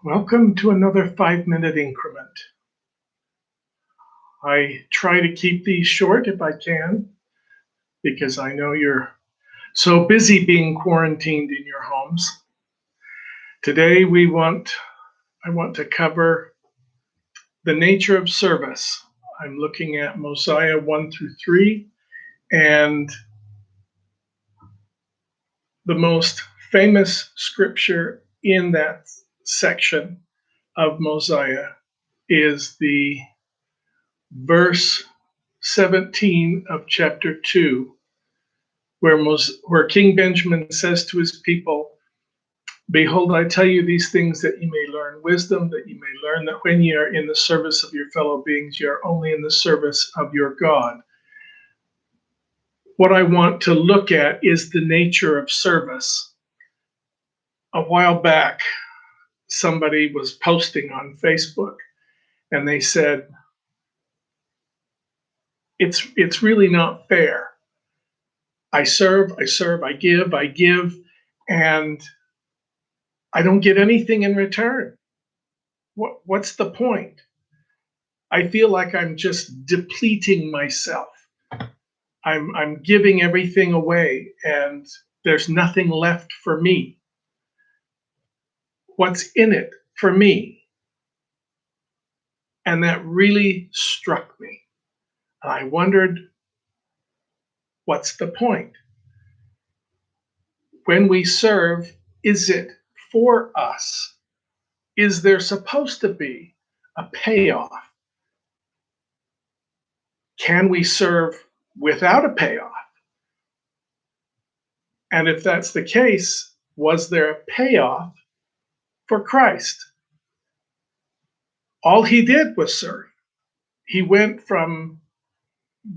Welcome to another 5-minute increment. I try to keep these short if I can, because I know you're so busy being quarantined in your homes. Today I want to cover the nature of service. I'm looking at Mosiah 1 through 3, and the most famous scripture in that section of Mosiah is the verse 17 of chapter 2, where King Benjamin says to his people, "Behold, I tell you these things that you may learn wisdom, that you may learn that when ye are in the service of your fellow beings, ye are only in the service of your God." What I want to look at is the nature of service. A while back, somebody was posting on Facebook, and they said, it's really not fair. I serve, I give, and I don't get anything in return. What's the point? I feel like I'm just depleting myself. I'm giving everything away and there's nothing left for me. What's in it for me? And that really struck me. I wondered, what's the point? When we serve, is it for us? Is there supposed to be a payoff? Can we serve without a payoff? And if that's the case, was there a payoff for Christ? All he did was serve. He went from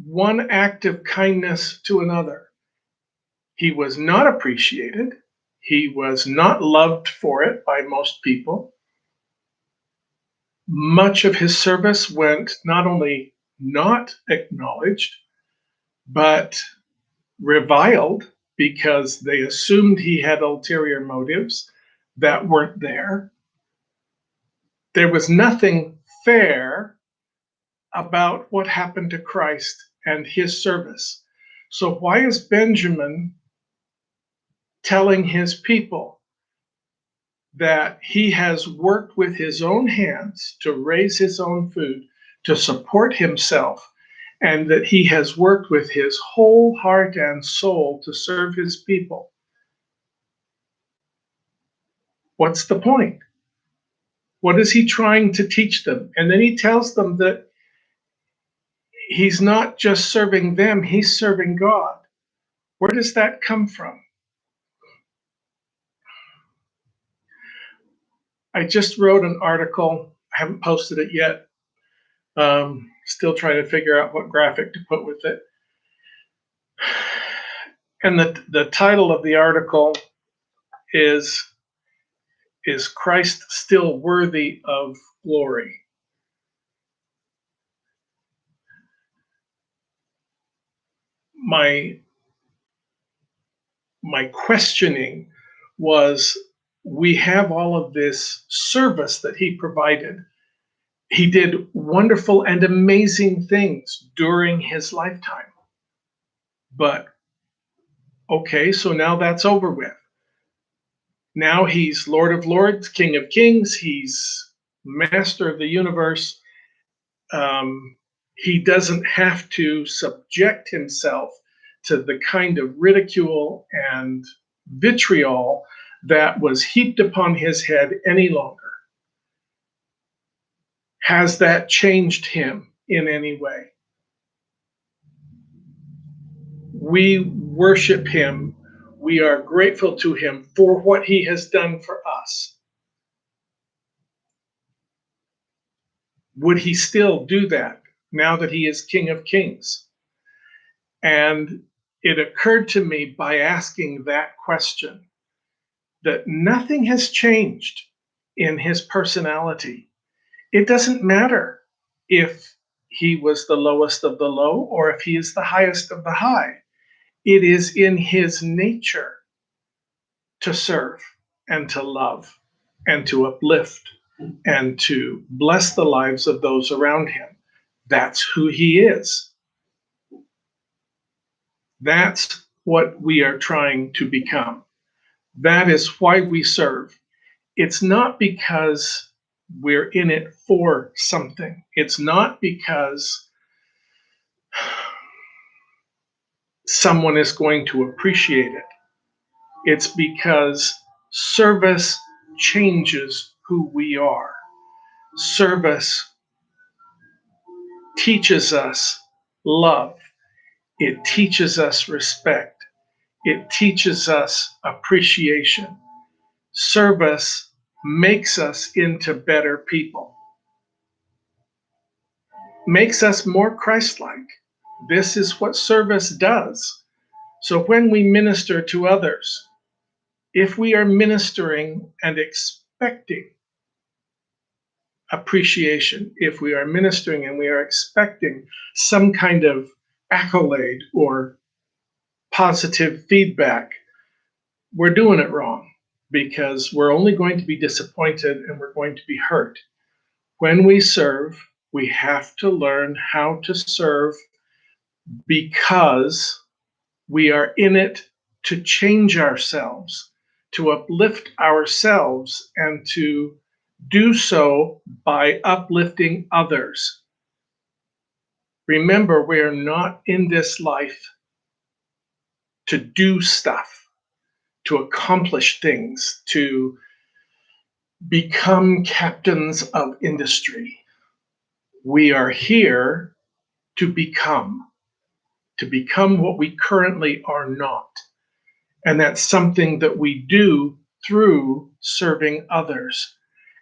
one act of kindness to another. He was not appreciated. He was not loved for it by most people. Much of his service went not only not acknowledged, but reviled because they assumed he had ulterior motives that weren't there. There was nothing fair about what happened to Christ and his service. So why is Benjamin telling his people that he has worked with his own hands to raise his own food, to support himself, and that he has worked with his whole heart and soul to serve his people? What's the point? What is he trying to teach them? And then he tells them that he's not just serving them, he's serving God. Where does that come from? I just wrote an article. I haven't posted it yet. Still trying to figure out what graphic to put with it. And the title of the article is Christ Still Worthy of Glory? My questioning was, we have all of this service that he provided. He did wonderful and amazing things during his lifetime. But okay, so now that's over with. Now he's Lord of Lords, King of Kings, he's master of the universe. He doesn't have to subject himself to the kind of ridicule and vitriol that was heaped upon his head any longer. Has that changed him in any way? We worship him. We are grateful to him for what he has done for us. Would he still do that now that he is King of Kings? And it occurred to me by asking that question that nothing has changed in his personality. It doesn't matter if he was the lowest of the low or if he is the highest of the high. It is in his nature to serve and to love. and to uplift and to bless the lives of those around him. That's who he is. That's what we are trying to become. That is why we serve. It's not because we're in it for something. It's not because someone is going to appreciate it. It's because service changes who we are. Service teaches us love. It teaches us respect. It teaches us appreciation. Service makes us into better people, makes us more Christ-like. This is what service does. So when we minister to others, if we are ministering and expecting appreciation, if we are ministering and we are expecting some kind of accolade or positive feedback, we're doing it wrong, because we're only going to be disappointed and we're going to be hurt. When we serve, we have to learn how to serve because we are in it to change ourselves, to uplift ourselves, and to do so by uplifting others. Remember, we are not in this life to do stuff, to accomplish things, to become captains of industry. We are here to become what we currently are not. And that's something that we do through serving others.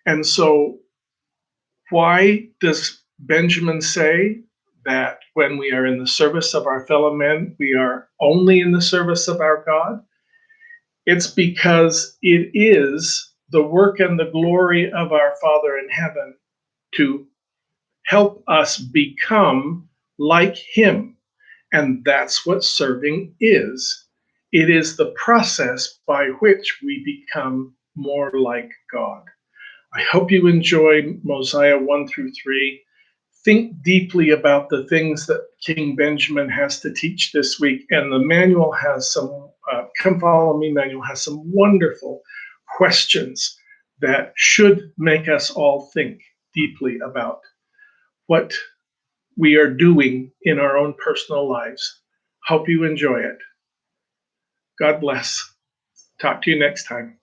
And so, why does Benjamin say that when we are in the service of our fellow men, we are only in the service of our God? It's because it is the work and the glory of our Father in heaven to help us become like him. And that's what serving is. It is the process by which we become more like God. I hope you enjoy Mosiah 1 through 3. Think deeply about the things that King Benjamin has to teach this week. And the manual has some, Come Follow Me manual has some wonderful questions that should make us all think deeply about what we are doing in our own personal lives. Hope you enjoy it. God bless. Talk to you next time.